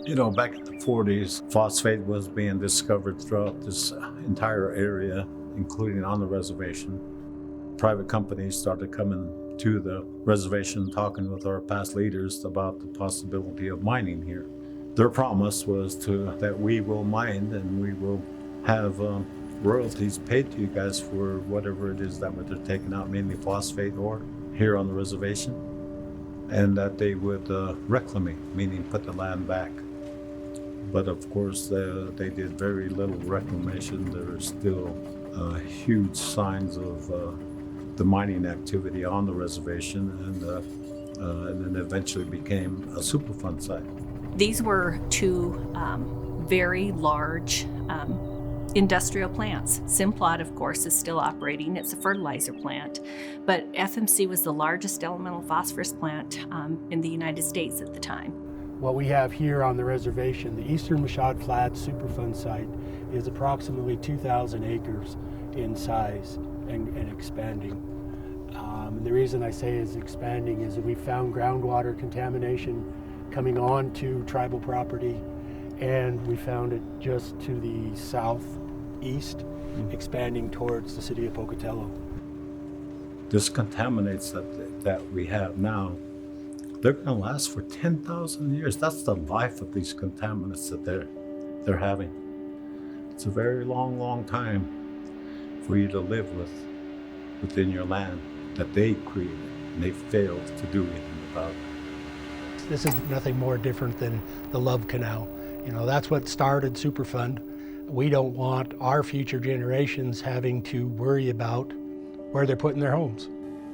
Back in the 40s, phosphate was being discovered throughout this entire area, including on the reservation. Private companies started coming to the reservation, talking with our past leaders about the possibility of mining here. Their promise was that we will mine and we will have royalties paid to you guys for whatever it is that they're taking out, mainly phosphate ore here on the reservation, and that they would reclaim, meaning put the land back. But of course, they did very little reclamation. There are still huge signs of the mining activity on the reservation, and then eventually became a Superfund site. These were two very large industrial plants. Simplot, of course, is still operating. It's a fertilizer plant, but FMC was the largest elemental phosphorus plant in the United States at the time. What we have here on the reservation, the Eastern Mashad Flats Superfund site, is approximately 2,000 acres in size and expanding. The reason I say is expanding is that we found groundwater contamination coming on to tribal property, and we found it just to the southeast, expanding towards the city of Pocatello. This contaminants that we have now, they're going to last for 10,000 years. That's the life of these contaminants that they're having. It's a very long, long time for you to live within your land that they created, and they failed to do anything about it. This is nothing more different than the Love Canal. That's what started Superfund. We don't want our future generations having to worry about where they're putting their homes.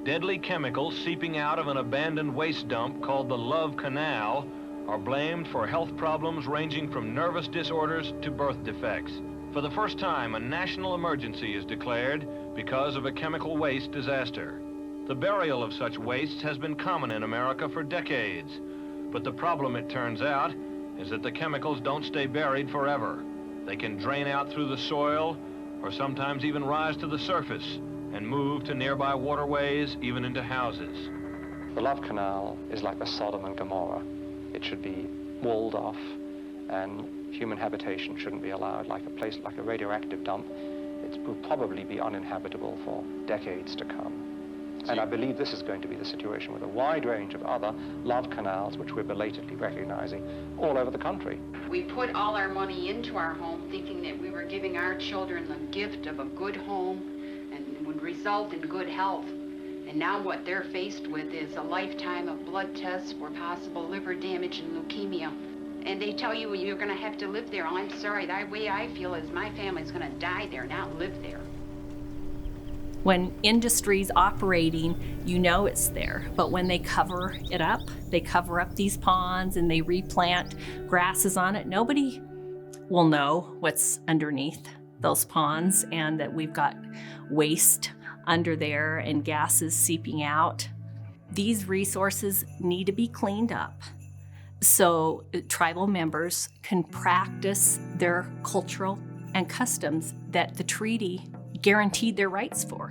Deadly chemicals seeping out of an abandoned waste dump called the Love Canal are blamed for health problems ranging from nervous disorders to birth defects. For the first time, a national emergency is declared because of a chemical waste disaster. The burial of such wastes has been common in America for decades, but the problem, it turns out, is that the chemicals don't stay buried forever. They can drain out through the soil or sometimes even rise to the surface and move to nearby waterways, even into houses. The Love Canal is like the Sodom and Gomorrah. It should be walled off, and human habitation shouldn't be allowed. Like a radioactive dump, it will probably be uninhabitable for decades to come. And I believe this is going to be the situation with a wide range of other love canals, which we're belatedly recognizing all over the country. We put all our money into our home thinking that we were giving our children the gift of a good home and it would result in good health. And now what they're faced with is a lifetime of blood tests for possible liver damage and leukemia. And they tell you you're going to have to live there. I'm sorry, that way I feel is my family's going to die there, not live there. When industry's operating, it's there. But when they cover it up, they cover up these ponds and they replant grasses on it, nobody will know what's underneath those ponds and that we've got waste under there and gases seeping out. These resources need to be cleaned up so tribal members can practice their cultural and customs that the treaty guaranteed their rights for.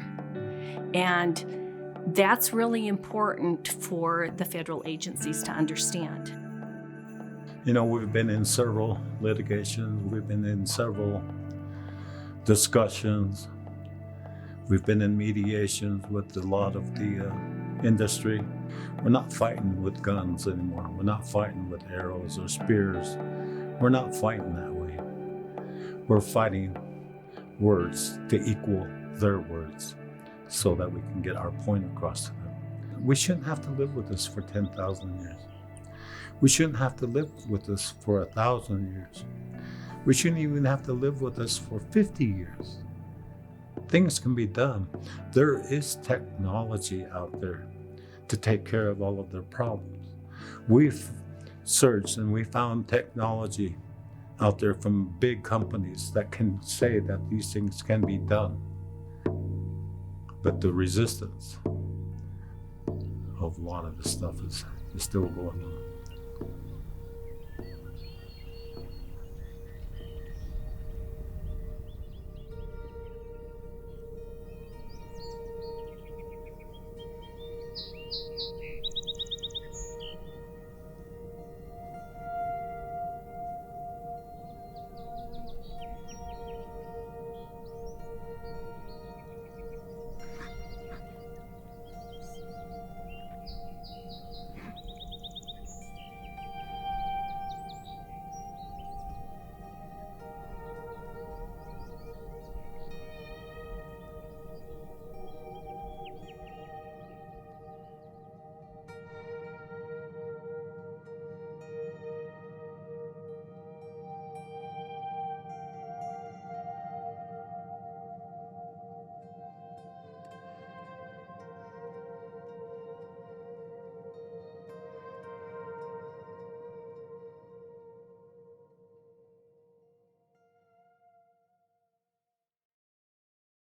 And that's really important for the federal agencies to understand. We've been in several litigations, we've been in several discussions, we've been in mediations with a lot of the industry. We're not fighting with guns anymore. We're not fighting with arrows or spears. We're not fighting that way. We're fighting words to equal their words so that we can get our point across to them. We shouldn't have to live with this for 10,000 years. We shouldn't have to live with this for 1,000 years. We shouldn't even have to live with this for 50 years. Things can be done. There is technology out there to take care of all of their problems. We've searched and we found technology out there from big companies that can say that these things can be done. But the resistance of a lot of this stuff is still going on.